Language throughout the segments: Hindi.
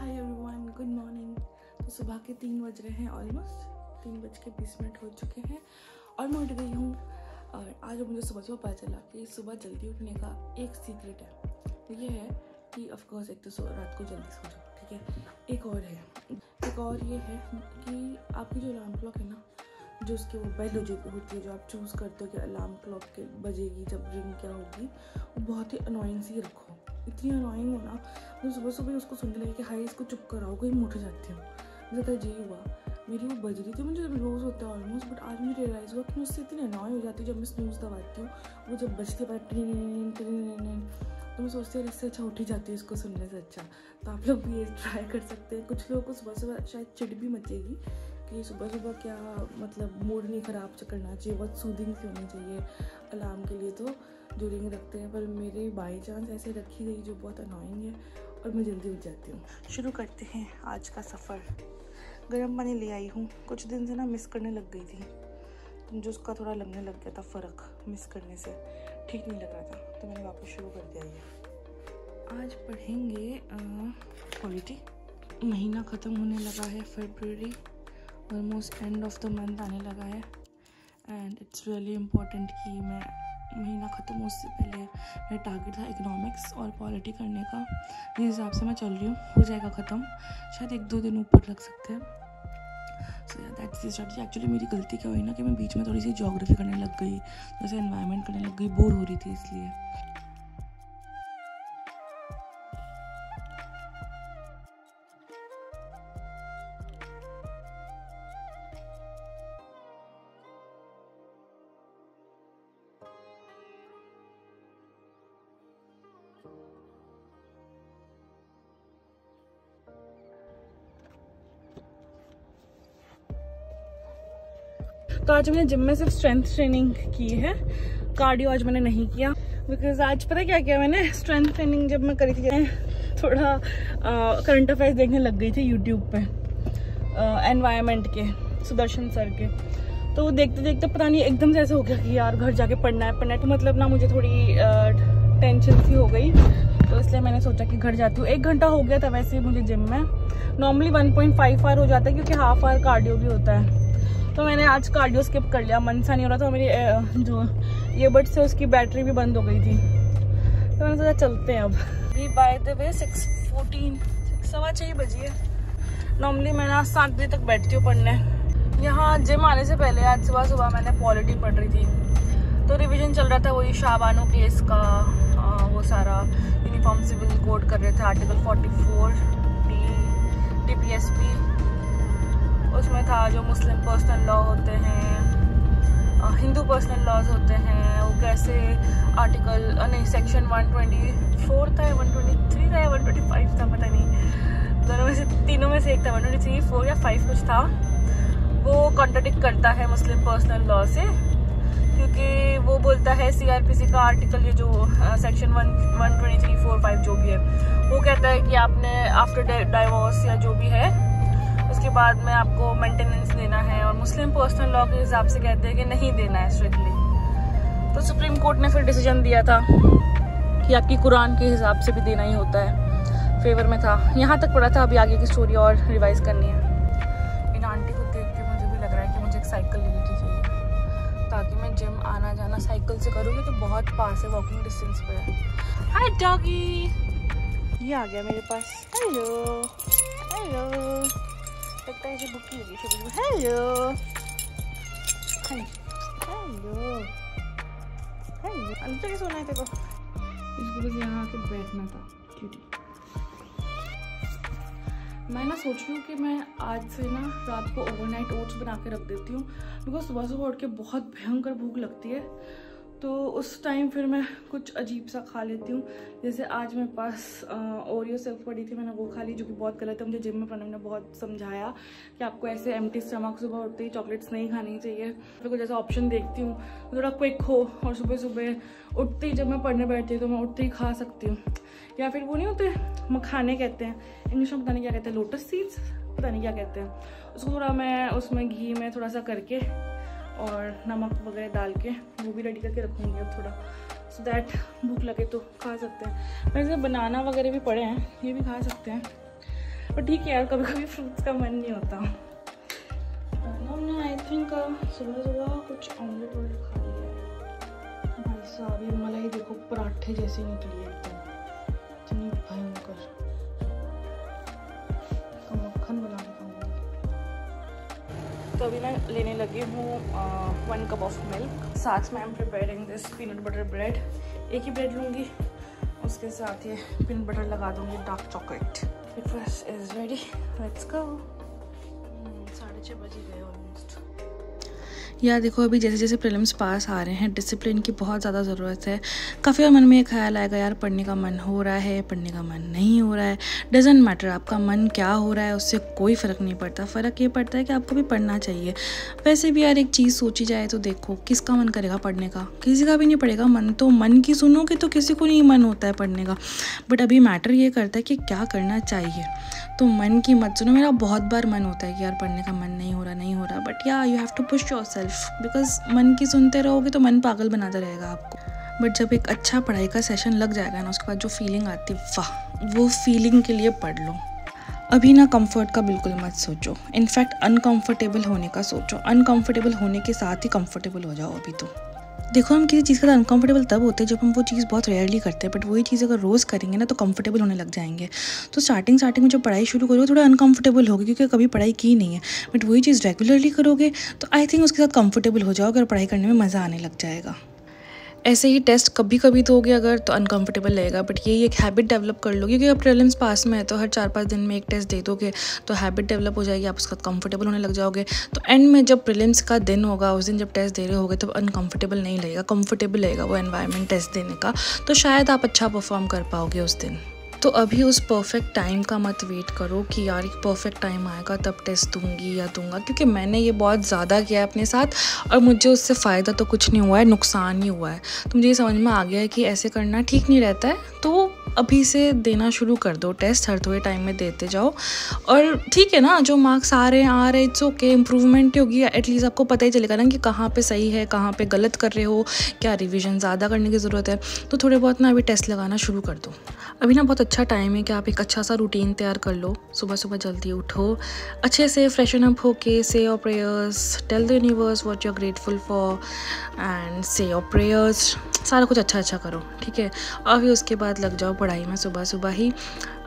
Hi everyone, good morning. तो सुबह के 3 बज रहे हैं, ऑलमोस्ट 3:20 हो चुके हैं और मैं उठ गई हूँ। और आज मुझे सुबह सुबह पता चला कि सुबह जल्दी उठने का एक सीक्रेट है। तो ये है कि ऑफकोर्स एक तो रात को जल्दी सो जाओ, ठीक है। एक और ये है कि आपकी जो अलार्म क्लॉक है ना, जो उसकी वो बेल होती है, जो आप चूज़ करते हो कि अलार्म क्लॉक के बजेगी जब रिंग क्या होगी, वो बहुत ही अनोइंग सी रखो। इतनी अनोइंग हो ना, तो सुबह सुबह उसको सुनने लगी कि हाय इसको चुप कराओ, कहीं मैं उठ जाती हूँ। मुझे तो यही हुआ, मेरी वो बज रही थी, मुझे रोज़ होता है ऑलमोस्ट, बट आज मुझे रियलाइज़ हुआ कि मुझसे इतनी अनोय हो जाती है जब मैं स्नूज़ दबाती हूँ। वो जब बजती है तो मैं सोचती हूँ इससे अच्छा उठ ही जाती है इसको सुनने से अच्छा। तो आप लोग भी ये ट्राई कर सकते हैं। कुछ लोगों को सुबह सुबह शायद चिढ़ भी मचेगी कि सुबह सुबह क्या मतलब मूड नहीं ख़राब करना चाहिए, बहुत सूदिंग सी होनी चाहिए अलार्म के लिए, तो जो रिंग रखते हैं। पर मेरे बाई चांस ऐसे रखी गई जो बहुत अनोइंग है और मैं जल्दी उठ जाती हूँ। शुरू करते हैं आज का सफ़र। गर्म पानी ले आई हूँ, कुछ दिन से ना मिस करने लग गई थी, जो उसका थोड़ा लगने लग गया था फ़र्क, मिस करने से ठीक नहीं लग रहा था, तो मैंने वापस शुरू कर दिया ये। आज पढ़ेंगे पॉलिटी। महीना ख़त्म होने लगा है, फरवरी almost end of the month आने लगा है एंड इट्स रियली इम्पोर्टेंट कि मैं महीना ख़त्म हो उससे पहले मेरा टारगेट था इकोनॉमिक्स और पॉलिटी करने का। जिस हिसाब से मैं चल रही हूँ हो जाएगा ख़त्म, शायद 1-2 दिन ऊपर लग सकते हैं। So that's the strategy. Actually मेरी गलती क्या हुई ना कि मैं बीच में थोड़ी सी ज्योग्राफी करने लग गई, जैसे एनवायरनमेंट करने लग गई, बोर हो रही थी इसलिए। तो आज मैंने जिम में सिर्फ स्ट्रेंथ ट्रेनिंग की है, कार्डियो आज मैंने नहीं किया, बिकॉज आज पता क्या किया मैंने, स्ट्रेंथ ट्रेनिंग जब मैं करी थी थोड़ा करंट अफेयर्स देखने लग गई थी यूट्यूब पे, एनवायरनमेंट के, सुदर्शन सर के। तो वो देखते देखते पता नहीं एकदम से ऐसा हो गया कि यार घर जाके पढ़ना है, तो मतलब ना मुझे थोड़ी टेंशन सी हो गई, तो इसलिए मैंने सोचा कि घर जाती हूँ। 1 घंटा हो गया था वैसे मुझे जिम में, नॉर्मली 1.5 आवर हो जाता है क्योंकि हाफ आवर कार्डियो भी होता है। तो मैंने आज कार्डियो स्किप कर लिया, मन सा नहीं हो रहा था, मेरी जो ईयरबड्स से उसकी बैटरी भी बंद हो गई थी, तो मैंने सोचा चलते हैं अब। अभी बाय द वे 6:14, 6:15 बजी है। नॉर्मली मैं ना 7 बजे तक बैठती हूँ पढ़ने। यहाँ जिम आने से पहले आज सुबह सुबह मैंने पॉलिटी पढ़ रही थी, तो रिविजन चल रहा था वही शाहबानो केस का, वो सारा यूनिफॉर्म सिविल कोड कर रहे थे, आर्टिकल 44 DPSP उसमें था, जो मुस्लिम पर्सनल लॉ होते हैं, हिंदू पर्सनल लॉज होते हैं, वो कैसे आर्टिकल नहीं सेक्शन 124 था, 123 था या 125 था, पता नहीं, दोनों में से तीनों में से एक था, 123, 4 या 5 कुछ था, वो कॉन्ट्राडिक्ट करता है मुस्लिम पर्सनल लॉ से, क्योंकि वो बोलता है CRPC का आर्टिकल, ये जो सेक्शन 123, 4, 5 जो भी है, वो कहता है कि आपने आफ्टर डाइवोर्स या जो भी है उसके बाद में आपको मेंटेनेंस देना है, और मुस्लिम पर्सनल लॉ के हिसाब से कहते हैं कि नहीं देना है स्ट्रिक्टली। तो सुप्रीम कोर्ट ने फिर डिसीजन दिया था कि आपकी कुरान के हिसाब से भी देना ही होता है, फेवर में था। यहाँ तक पढ़ा था, अभी आगे की स्टोरी और रिवाइज करनी है। इन आंटी को देख के मुझे भी लग रहा है कि मुझे एक साइकिल लेनी चाहिए, ताकि मैं जिम आना जाना साइकिल से करूँगी, तो बहुत पास है, वॉकिंग डिस्टेंस पे है। हाय डॉगी, ये आ गया मेरे पास। हेलो हेलो, लगता है इसे भूखी होगी। हेलो हेलो हेलो, अंदर सोना है तेरे को, इसको बस यहाँ आके बैठना था, क्यूटी। मैं ना सोच रही हूँ कि मैं आज से ना रात को ओवरनाइट ओट्स बना के रख देती हूँ, बिकॉज सुबह सुबह उठ के बहुत भयंकर भूख लगती है, तो उस टाइम फिर मैं कुछ अजीब सा खा लेती हूँ। जैसे आज मेरे पास ओरियो सिल्क पड़ी थी, मैंने वो खा ली, जो कि बहुत गलत है। मुझे जिम में पढ़ने ने बहुत समझाया कि आपको ऐसे एम्प्टी स्टमक सुबह उठते ही चॉकलेट्स नहीं खानी चाहिए। फिर कुछ ऐसा ऑप्शन देखती हूँ थोड़ा क्विक हो, और सुबह सुबह उठते ही जब मैं पढ़ने बैठती हूँ तो मैं उठते ही खा सकती हूँ। या फिर वो नहीं होते मखाने कहते हैं, इंग्लिश में पता नहीं क्या कहते हैं, लोटस सीड्स पता नहीं क्या कहते हैं, उसको थोड़ा मैं उसमें घी में थोड़ा सा करके और नमक वगैरह डाल के वो भी रेडी करके रखूँगी अब थोड़ा, सो दैट भूख लगे तो खा सकते हैं। वैसे बनाना वगैरह भी पड़े हैं, ये भी खा सकते हैं। पर ठीक है यार, कभी कभी फ्रूट्स का मन नहीं होता। हमने आई थिंक सुबह सुबह कुछ ऑमलेट वॉमलेट खा लिया है। भाई साहब ये मलाई देखो पराठे जैसी निकली है एकदम, इतनी भयंकर। तो मक्खन बना के खाऊंगी। तो अभी मैं लेने लगी हूँ 1 कप ऑफ मिल्क, साथ में I am preparing this peanut butter bread. एक ही ब्रेड लूँगी, उसके साथ ये पीनट बटर लगा दूँगी, dark chocolate. Breakfast is ready, let's go. 6:30 बज गए ऑलमोस्ट। यार देखो, अभी जैसे जैसे प्रीलिम्स पास आ रहे हैं, डिसिप्लिन की बहुत ज़्यादा ज़रूरत है। काफ़ी बार मन में एक ख्याल आएगा यार पढ़ने का मन हो रहा है, पढ़ने का मन नहीं हो रहा है। डजेंट मैटर आपका मन क्या हो रहा है, उससे कोई फ़र्क नहीं पड़ता। फ़र्क ये पड़ता है कि आपको भी पढ़ना चाहिए। वैसे भी यार एक चीज़ सोची जाए तो देखो, किसका मन करेगा पढ़ने का? किसी का भी नहीं पड़ेगा मन। तो मन की सुनोगे तो किसी को नहीं मन होता है पढ़ने का। बट अभी मैटर ये करता है कि क्या करना चाहिए। तो मन की मत सुनो। मेरा बहुत बार मन होता है कि यार पढ़ने का मन नहीं हो रहा, बट या you have to push yourself, because मन की सुनते रहोगे तो मन पागल बनाता रहेगा आपको। बट जब एक अच्छा पढ़ाई का सेशन लग जाएगा ना, उसके बाद जो फीलिंग आती है, वाह, वो फीलिंग के लिए पढ़ लो। अभी ना कंफर्ट का बिल्कुल मत सोचो, इनफैक्ट अनकंफर्टेबल होने का सोचो। अनकंफर्टेबल होने के साथ ही कंफर्टेबल हो जाओ। अभी तो देखो, हम किसी चीज़ का अनकंफर्टेबल तब होते हैं जब हम वो चीज़ बहुत रेयरली करते हैं, बट वही चीज़ अगर रोज़ करेंगे ना तो कंफर्टेबल होने लग जाएंगे। तो स्टार्टिंग में जब पढ़ाई शुरू करोगे थोड़ा अनकंफर्टेबल होगी, क्योंकि कभी पढ़ाई की नहीं है। बट वही चीज़ रेगुलरली करोगे तो आई थिंक उसके साथ कंफर्टेबल हो जाओगे और पढ़ाई करने में मज़ा आने लग जाएगा। ऐसे ही टेस्ट कभी कभी दोगे अगर तो अनकंफर्टेबल लगेगा, बट ये एक हैबिट डेवलप कर लो, क्योंकि अब प्रीलिम्स पास में है तो हर 4-5 दिन में एक टेस्ट दे दोगे तो हैबिट डेवलप हो जाएगी, आप उसका कंफर्टेबल होने लग जाओगे। तो एंड में जब प्रीलिम्स का दिन होगा, उस दिन जब टेस्ट दे रहे होगे तब अनकंफर्टेबल नहीं लगेगा, कंफर्टेबल लगेगा वो एनवायरनमेंट टेस्ट देने का। तो शायद आप अच्छा परफॉर्म कर पाओगे उस दिन। तो अभी उस परफेक्ट टाइम का मत वेट करो कि यार एक परफेक्ट टाइम आएगा तब टेस्ट दूंगी या दूंगा, क्योंकि मैंने ये बहुत ज़्यादा किया है अपने साथ और मुझे उससे फ़ायदा तो कुछ नहीं हुआ है, नुकसान ही हुआ है। तो मुझे ये समझ में आ गया है कि ऐसे करना ठीक नहीं रहता है। तो अभी से देना शुरू कर दो टेस्ट, हर थोड़े टाइम में देते जाओ। और ठीक है ना, जो मार्क्स आ रहे इट्स ओके, इम्प्रूवमेंट ही होगी। एटलीस्ट आपको पता ही चलेगा ना कि कहाँ पे सही है, कहाँ पे गलत कर रहे हो, क्या रिवीजन ज़्यादा करने की ज़रूरत है। तो थोड़े बहुत ना अभी टेस्ट लगाना शुरू कर दो। अभी ना बहुत अच्छा टाइम है कि आप एक अच्छा सा रूटीन तैयार कर लो। सुबह सुबह जल्दी उठो, अच्छे से फ्रेशन अप होके say your prayers, tell the universe what you are grateful for and say your prayers. सारा कुछ अच्छा करो, ठीक है। और फिर उसके बाद लग जाओ पढ़ाई में सुबह सुबह ही।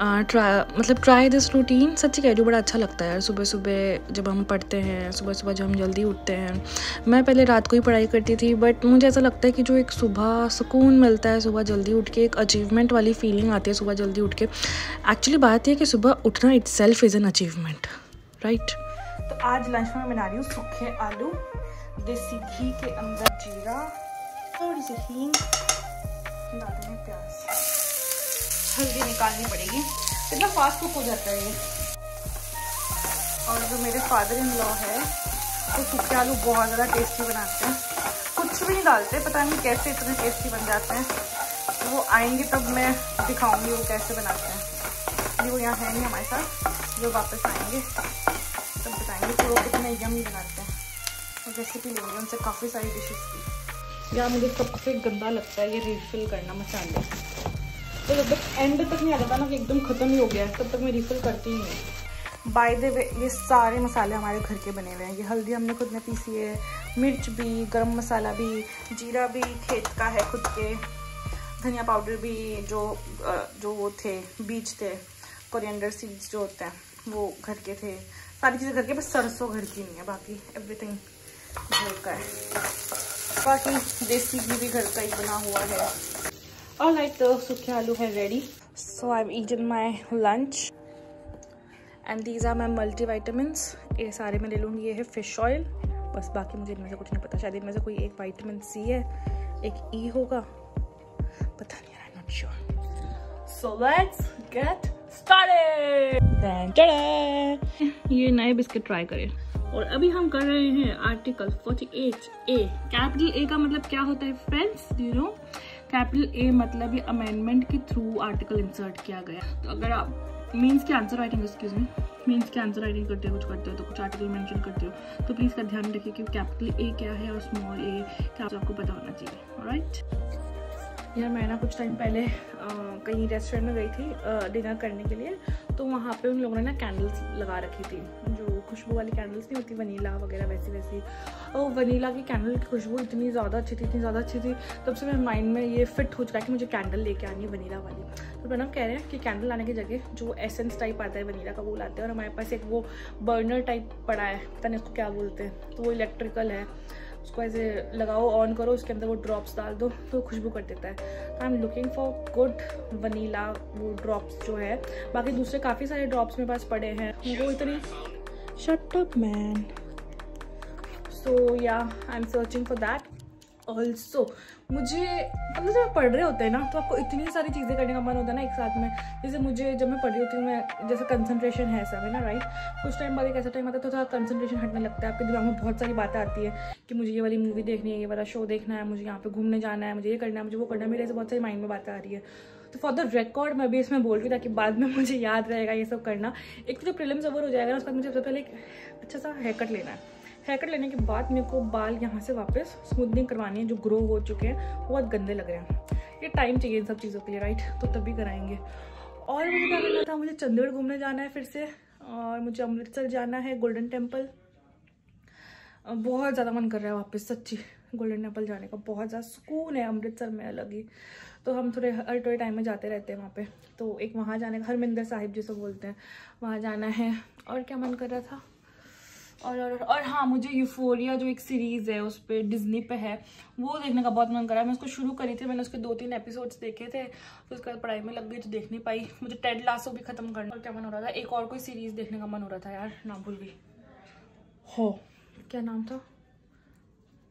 Try this routine. सच्ची कह रही हूँ, बड़ा अच्छा लगता है यार सुबह सुबह जब हम पढ़ते हैं, सुबह सुबह जब हम जल्दी उठते हैं। मैं पहले रात को ही पढ़ाई करती थी, बट मुझे ऐसा लगता है कि जो एक सुबह सुकून मिलता है सुबह जल्दी उठ के, एक अचीवमेंट वाली फीलिंग आती है सुबह जल्दी उठ के। एक्चुअली बात यह है कि सुबह उठना itself is an achievement, right. तो आज लंच में बना रही हूँ सूखे आलू, देसी घी के अंदर जीरा, थोड़ी सी हींग, डाल देंगे प्याज, हल्दी निकालनी पड़ेगी। इतना फास्ट कुक हो जाता है ये। और जो मेरे फादर इन लॉ है वो सूखे आलू बहुत ज़्यादा टेस्टी बनाते हैं, कुछ भी नहीं डालते, पता नहीं कैसे इतने टेस्टी बन जाते हैं। तो वो आएंगे तब मैं दिखाऊंगी वो कैसे बनाते हैं। ये वो यहाँ है नहीं हमारे साथ, जो वापस आएंगे तब बताएंगे कि वो कितने यम्मी बनाते हैं। और रेसिपी लेंगे उनसे काफ़ी सारी डिशेस की। यार मुझे सबसे गंदा लगता है ये रिफिल करना मसाले। तो जब तक एंड तक नहीं आ जाता ना कि एकदम ख़त्म ही हो गया है, तब तक मैं रिफिल करती ही नहीं। बाय द वे, ये सारे मसाले हमारे घर के बने हुए हैं। ये हल्दी हमने खुद ने पीसी है, मिर्च भी, गरम मसाला भी, जीरा भी खेत का है खुद के, धनिया पाउडर भी जो वो थे बीज थे, कोरिएंडर सीड्स जो होते हैं वो घर के थे। सारी चीज़ें घर के, बस सरसों घर की नहीं है, बाकी एवरीथिंग घर का है। बाकी देसी घी भी घर का ही बना हुआ है। ऑलराइट, तो सूखे आलू है ready. So I have eaten my lunch and these are my multivitamins. ये सारे मैं ले लूँगी। ये है फिश ऑयल, बस बाकी मुझे इनमें से कुछ नहीं पता। शायद इनमें से कोई एक विटामिन सी है, एक ई होगा, पता नहीं, I am not sure. So let's get started. ये नए बिस्किट ट्राई करें। और अभी हम कर रहे हैं आर्टिकल 48A। कैपिटल ए का मतलब क्या होता है friends, do you know? Capital A मतलब ये अमेंडमेंट के थ्रू आर्टिकल इंसर्ट किया गया। तो अगर आप मीन्स के answer writing, excuse me, means के आंसर राइटिंग करते हो, कुछ करते हो तो कुछ आर्टिकल मेंशन करते हो, तो प्लीज़ का ध्यान रखिए कि कैपिटल ए क्या है और स्मॉल ए क्या, आपको पता होना चाहिए। ऑलराइट, यार मैं ना कुछ टाइम पहले कहीं रेस्टोरेंट में गई थी डिनर करने के लिए, तो वहाँ पे उन लोगों ने ना कैंडल्स लगा रखी थी, जो खुशबू वाली कैंडल्स नहीं होती, वनीला वगैरह वैसी। और वनीला की कैंडल की खुशबू इतनी ज़्यादा अच्छी थी, तब से मेरे माइंड में ये फिट हो चुका है कि मुझे कैंडल लेके आनी है वनीला वाली। तो प्रणव कह रहे हैं कि कैंडल लाने की जगह जो एसेंस टाइप आता है वनीला का वो लाते हैं, और हमारे पास एक वो बर्नर टाइप पड़ा है, पता नहीं उसको क्या बोलते हैं, तो वो इलेक्ट्रिकल है, उसको ऐसे लगाओ, ऑन करो, उसके अंदर वो ड्रॉप्स डाल दो तो खुशबू कर देता है। तो I am looking for good vanilla वो ड्रॉप्स जो है। बाकी दूसरे काफ़ी सारे ड्रॉप्स मेरे पास पड़े हैं, वो इतनी shut up man. So yeah I am searching for that also. मुझे मतलब जब पढ़ रहे होते हैं ना तो आपको इतनी सारी चीज़ें करने का मन होता है ना एक साथ में। जैसे मुझे जब मैं पढ़ रही होती हूँ, मैं जैसे कंसंट्रेशन है सब है ना, राइट, कुछ टाइम बाद एक ऐसा टाइम आता है तो थोड़ा कंसंट्रेशन हटने लगता है, आपके दिमाग में बहुत सारी बातें आती है कि मुझे ये वाली मूवी देखनी है, ये वाला शो देखना है, मुझे यहाँ पे घूमने जाना है, मुझे ये करना है, मुझे वो करना है, मेरे ऐसे बहुत सारी माइंड में बातें आ रही है। तो फॉर द रिकॉर्ड मैं भी इसमें बोल रही हूँ ताकि बाद में मुझे याद रहेगा ये सब करना। एक तो जब प्रीलिम्स ओवर हो जाएगा ना, उसके बाद मुझे सबसे पहले एक अच्छा सा हेयर कट लेना है। हेयर कट लेने के बाद मेरे को बाल यहाँ से वापस स्मूथनिंग करवानी है, जो ग्रो हो चुके हैं वो बहुत गंदे लग रहे हैं। ये टाइम चाहिए इन सब चीज़ों के लिए, राइट, तो तभी कराएंगे। और मुझे क्या करना था, मुझे चंडीगढ़ घूमने जाना है फिर से, और मुझे अमृतसर जाना है, गोल्डन टेम्पल। बहुत ज़्यादा मन कर रहा है वापस, सच्ची गोल्डन टेम्पल जाने का, बहुत ज़्यादा सुकून है अमृतसर में अलग ही। तो हम थोड़े टाइम में जाते रहते हैं वहाँ पे, तो एक वहाँ जाने का, हरमिंदर साहिब जिसे बोलते हैं, वहाँ जाना है। और क्या मन कर रहा था, और हाँ, मुझे यूफोरिया जो एक सीरीज़ है उस पर डिज्नी पे है, वो देखने का बहुत मन कर रहा है। मैं उसको शुरू करी थी, मैंने उसके 2-3 एपिसोड्स देखे थे, तो उसके बाद पढ़ाई में लग गई तो देख नहीं पाई। मुझे टेड लासो भी खत्म करना। और क्या मन हो रहा था, एक और कोई सीरीज़ देखने का मन हो रहा था यार, नाम भूल गई, हो क्या नाम था,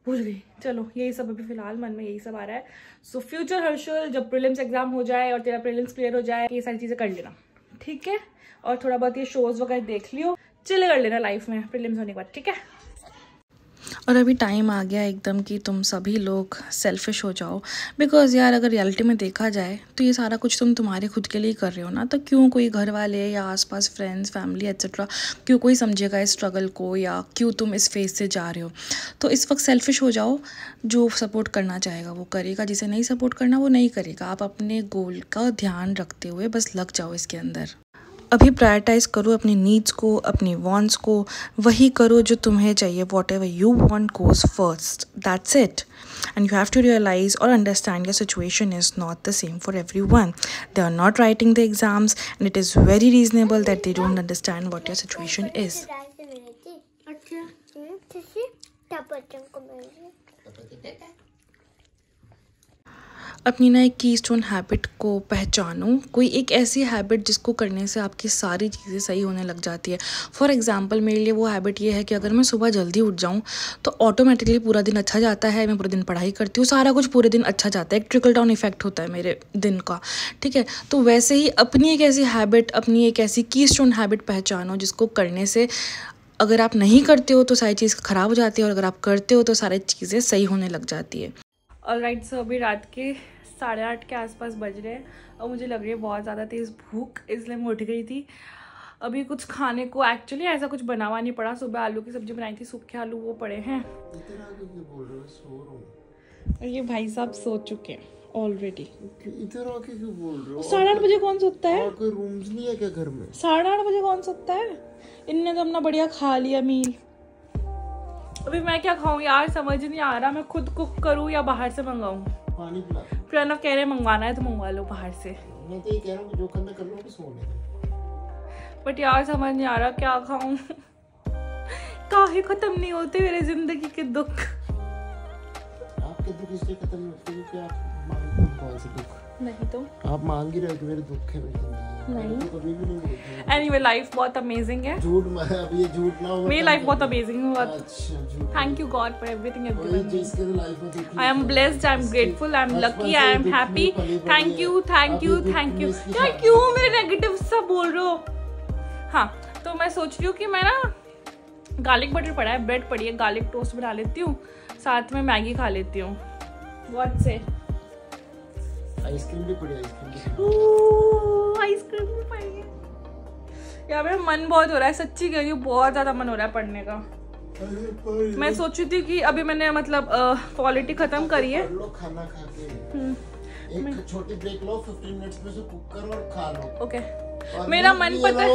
भूल गई। चलो यही सब अभी फिलहाल मन में यही सब आ रहा है। सो फ्यूचर हर्षल, जब प्रीलिम्स एग्जाम हो जाए और तेरा प्रीलिम्स क्लियर हो जाए, ये सारी चीज़ें कर लेना, ठीक है। और थोड़ा बहुत ये शोज़ वगैरह देख लियो, चिल कर लेना लाइफ में प्रीलिम्स होने के बाद, ठीक है। और अभी टाइम आ गया एकदम कि तुम सभी लोग सेल्फिश हो जाओ, बिकॉज़ यार अगर रियलिटी में देखा जाए तो ये सारा कुछ तुम तुम्हारे खुद के लिए कर रहे हो ना, तो क्यों कोई घर वाले या आसपास फ्रेंड्स, फैमिली एक्सेट्रा, क्यों कोई समझेगा इस स्ट्रगल को, या क्यों तुम इस फेज से जा रहे हो। तो इस वक्त सेल्फिश हो जाओ, जो सपोर्ट करना चाहेगा वो करेगा, जिसे नहीं सपोर्ट करना वो नहीं करेगा। आप अपने गोल का ध्यान रखते हुए बस लग जाओ इसके अंदर। अभी प्रायोरिटाइज़ करो अपनी नीड्स को, अपनी वांट्स को, वही करो जो तुम्हें चाहिए। Whatever you want goes first, that's it. And you have to realise और understand your situation is not the same for everyone. They are not writing the exams and it is very reasonable that they don't understand what your situation is. अपनी ना एक कीस्टोन हैबिट को पहचानो, कोई एक ऐसी हैबिट जिसको करने से आपकी सारी चीज़ें सही होने लग जाती है। फॉर एग्जांपल मेरे लिए वो हैबिट ये है कि अगर मैं सुबह जल्दी उठ जाऊँ तो ऑटोमेटिकली पूरा दिन अच्छा जाता है, मैं पूरे दिन पढ़ाई करती हूँ, सारा कुछ पूरे दिन अच्छा जाता है, एक ट्रिकल डाउन इफेक्ट होता है मेरे दिन का, ठीक है। तो वैसे ही अपनी एक ऐसी हैबिट, अपनी एक ऐसी कीस्टोन हैबिट पहचानो जिसको करने से अगर आप नहीं करते हो तो सारी चीज़ ख़राब हो जाती है, और अगर आप करते हो तो सारी चीज़ें सही होने लग जाती है। ऑलराइट, सो अभी रात के 8:30 के आसपास बज रहे हैं और मुझे लग रही है बहुत ज़्यादा तेज़ भूख, इसलिए मैं उठ गई थी। अभी कुछ खाने को एक्चुअली ऐसा कुछ बनावा नहीं पड़ा, सुबह आलू की सब्जी बनाई थी, सूखे आलू वो पड़े हैं। और ये भाई साहब सो चुके हैं ऑलरेडी। इधर आके क्यों बोल रहे हो? 8:30 बजे कौन सोता है? कोई रूम्स नहीं है क्या घर में? 8:30 बजे कौन सोता है? इनने तो अपना बढ़िया खा लिया मील। अभी मैं क्या खाऊं यार, समझ नहीं आ रहा, मैं खुद कुक करूं या बाहर से मंगाऊं। पानी पिला। प्रणव कह रहे मंगवाना है तो मंगवा लो बाहर से। मैं तो ये कह रहा हूँ जो करना कर लो, तो सोने। बट यार समझ नहीं आ रहा क्या खाऊं। काहे खत्म नहीं होते मेरे जिंदगी के दुख। आपके दुख इसलिए खत्म नहीं होते क्योंकि आप मांगते हो कौन से दुख? नहीं तो आप मांग ही रहे हो कि मेरे दुख है, नहीं तो कभी भी नहीं बोलते। एनीवे लाइफ बहुत अमेजिंग है। झूठ मैं अब ये झूठ ना हो, मेरी लाइफ बहुत अमेजिंग है। अच्छा झूठ। Thank you God for everything you given me. जिसके लाइफ में दुख, I am blessed, I am grateful, I am lucky, I am happy. Thank you thank you thank you. क्या क्यों मेरे नेगेटिव सब बोल रहे हो? हाँ, तो मैं सोच रही हूँ कि मैं ना गार्लिक बटर पड़ा है, ब्रेड पड़ी है, गार्लिक टोस्ट बना लेती हूँ, साथ में मैगी खा लेती हूँ। व्हाट से? आइसक्रीम भी पड़ी, आइसक्रीम भी पड़ी है यार। मेरा मन बहुत हो रहा है, सच्ची कह रही हूँ, बहुत ज्यादा मन हो रहा है पढ़ने का। मैं सोची थी कि अभी मैंने मतलब क्वालिटी खत्म करी है, खाना खा के एक छोटी ब्रेक लो, 15 मिनट्स में से कुक करो और खा लो। ओके मेरा मन पता है,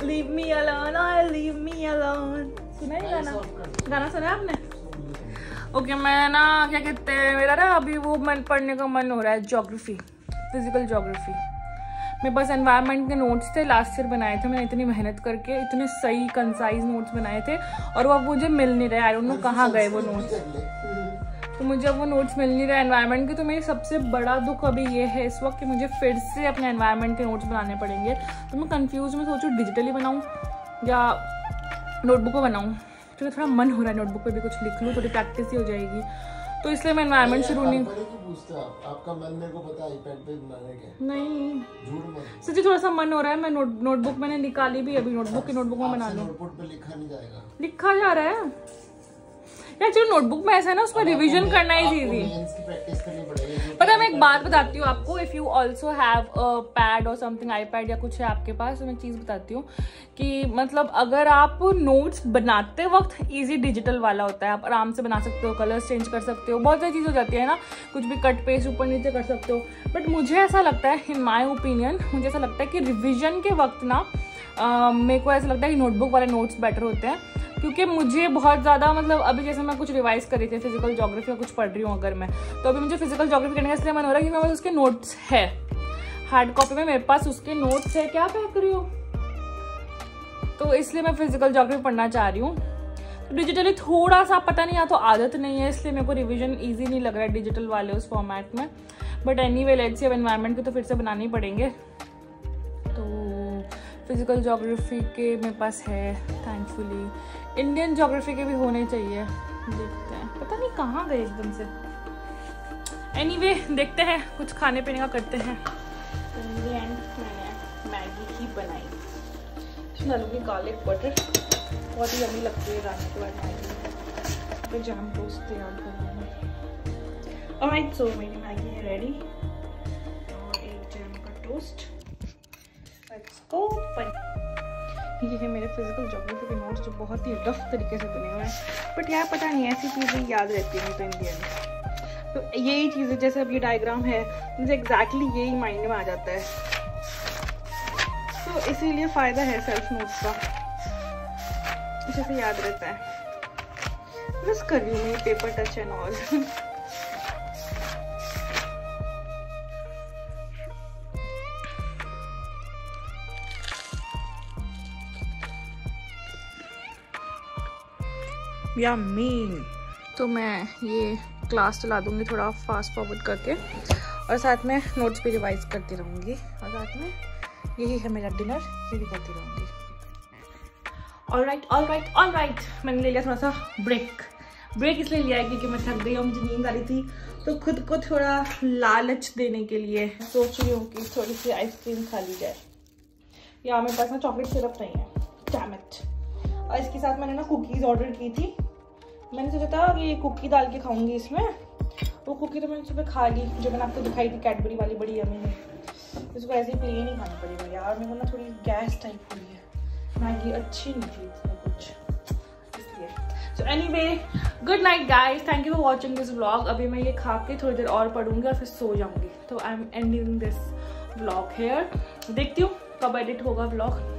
leave me alone, I leave me alone. सुना है गाना सुना है आपने? ओके मैं ना क्या कहते हैं, मेरा ना अभी वो मन पढ़ने का मन हो रहा है, ज्योग्राफी, फिजिकल ज्योग्राफी। मेरे पास एनवायरनमेंट के नोट्स थे, लास्ट ईयर बनाए थे मैंने, इतनी मेहनत करके इतने सही कंसाइज नोट्स बनाए थे, और वो अब मुझे मिल नहीं रहे। आई डोंट नो कहाँ गए वो नोट्स। तो मुझे अब वो नोट्स मिल नहीं रहे एनवायरनमेंट के। तो मेरी सबसे बड़ा दुख अभी ये है इस वक्त कि मुझे फिर से अपने एनवायरनमेंट के नोट्स बनाने पड़ेंगे। तो मैं कंफ्यूज में सोचूँ डिजिटली बनाऊँ या नोटबुक पर बनाऊँ। तो थोड़ा मन हो रहा है नोटबुक पे भी कुछ लिख लूँ, थोड़ी प्रैक्टिस ही हो जाएगी। तो इसलिए मैं एनवायरनमेंट शुरू नहीं। आपका मन मेरे को पता है आईपैड पे बनाने का। नहीं झूठ मत। सच्ची थोड़ा सा मन हो रहा है। मैं नोटबुक मैंने निकाली भी अभी, नोटबुक में बना लूँ। नोटबुक पे लिखा नहीं जाएगा, लिखा जा रहा है यार। चलो नोटबुक में ऐसा है ना, उसमें रिवीजन करना ही इजी। पता मैं एक बात बताती हूँ आपको, if you also have pad और समथिंग, आईपैड या कुछ है आपके पास, तो मैं चीज़ बताती हूँ कि मतलब अगर आप नोट्स बनाते वक्त इजी डिजिटल वाला होता है, आप आराम से बना सकते हो, कलर्स चेंज कर सकते हो, बहुत सारी चीज़ हो जाती है ना, कुछ भी कट पेस्ट ऊपर नीचे कर सकते हो। बट मुझे ऐसा लगता है, इन माई ओपिनियन, मुझे ऐसा लगता है कि रिविजन के वक्त ना मेरे को ऐसा लगता है कि नोटबुक वाले नोट्स बेटर होते हैं। क्योंकि मुझे बहुत ज़्यादा मतलब अभी जैसे मैं कुछ रिवाइज करी थी, फिजिकल ज्योग्राफी का कुछ पढ़ रही हूँ अगर मैं, तो अभी मुझे फिजिकल ज्योग्राफी करने का इसलिए मन हो रहा है कि मेरे पास उसके नोट्स है, हार्ड कॉपी में मेरे पास उसके नोट्स है। क्या फेंक रही हो? तो इसलिए मैं फिजिकल ज्योग्राफी पढ़ना चाह रही हूँ। तो डिजिटली थोड़ा सा पता नहीं, या तो आदत नहीं है इसलिए मेरे को रिविजन ईजी नहीं लग रहा है डिजिटल वाले उस फॉर्मेट में। बट एनीवे लेट्स सी, अब एनवायरनमेंट के तो फिर से बनाने ही पड़ेंगे। तो फिजिकल ज्योग्राफी के मेरे पास है थैंकफुली, इंडियन ज्योग्राफी के भी होने चाहिए। देखते हैं, पता नहीं कहाँ गए एकदम से। एनीवे देखते हैं, कुछ खाने पीने का करते हैं। मैंने मैगी ही बनाई, डालूंगी गार्लिक बटर, बहुत ही यम्मी लगती है खाने के बाद मैगी। फिर जैम टोस्ट तैयार कर लूँगी। ऑलराइट, सो मेरी मैगी है रेडी और एक जैम का टोस्ट। Let's go. ये है मेरे फिजिकल ज्योग्राफी के नोट्स जो बहुत ही रफ तरीके से बने हुए हैं। बट यार पता नहीं, ऐसी चीज़ें याद रहती हैं तो इंडियन। तो यही चीज़ें, जैसे अब ये डायग्राम है, मुझे एग्जैक्टली यही माइंड में आ जाता है। तो इसीलिए फ़ायदा है सेल्फ नोट्स का, अच्छे से याद रहता है। मिस कर रही हूँ मैं paper touch and all. Yummy. तो मैं ये क्लास चला दूँगी थोड़ा फास्ट फॉरवर्ड करके, और साथ में नोट्स भी रिवाइज करती रहूँगी, और साथ में यही है मेरा डिनर, ये भी करती रहूँगी। ऑलराइट, मैंने ले लिया थोड़ा सा ब्रेक इसलिए लिया है क्योंकि मैं थक गई और मुझे नींद आ रही थी। तो खुद को थोड़ा लालच देने के लिए सोच रही हूँ कि थोड़ी सी आइसक्रीम खा ली जाए। या मेरे पास ना चॉकलेट सिरप नहीं है, डैम इट। और इसके साथ मैंने ना कुकीज़ ऑर्डर की थी। मैंने सोचा था कि ये कुकी डाल के खाऊंगी इसमें। वो कुकी तो मैंने सुबह खा ली, जो मैंने आपको दिखाई थी, कैडबरी वाली, बड़ी यम्मी है। इसको ऐसे ही प्लेन ही खानी पड़ेगी यार, मेरे को ना थोड़ी गैस टाइप हुई है। मैगी अच्छी नहीं थी इसमें कुछ, इसलिए। So anyway, good night guys, thank you for watching this vlog. अभी मैं ये खा के थोड़ी देर और पढ़ूंगी और फिर सो जाऊंगी। तो I am ending this vlog here. देखती हूँ कब एडिट होगा vlog.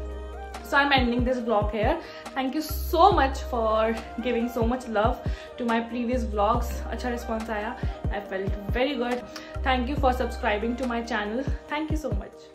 So I'm ending this vlog here. Thank you so much for giving so much love to my previous vlogs. अच्छा response आया. I felt very good. Thank you for subscribing to my channel. Thank you so much.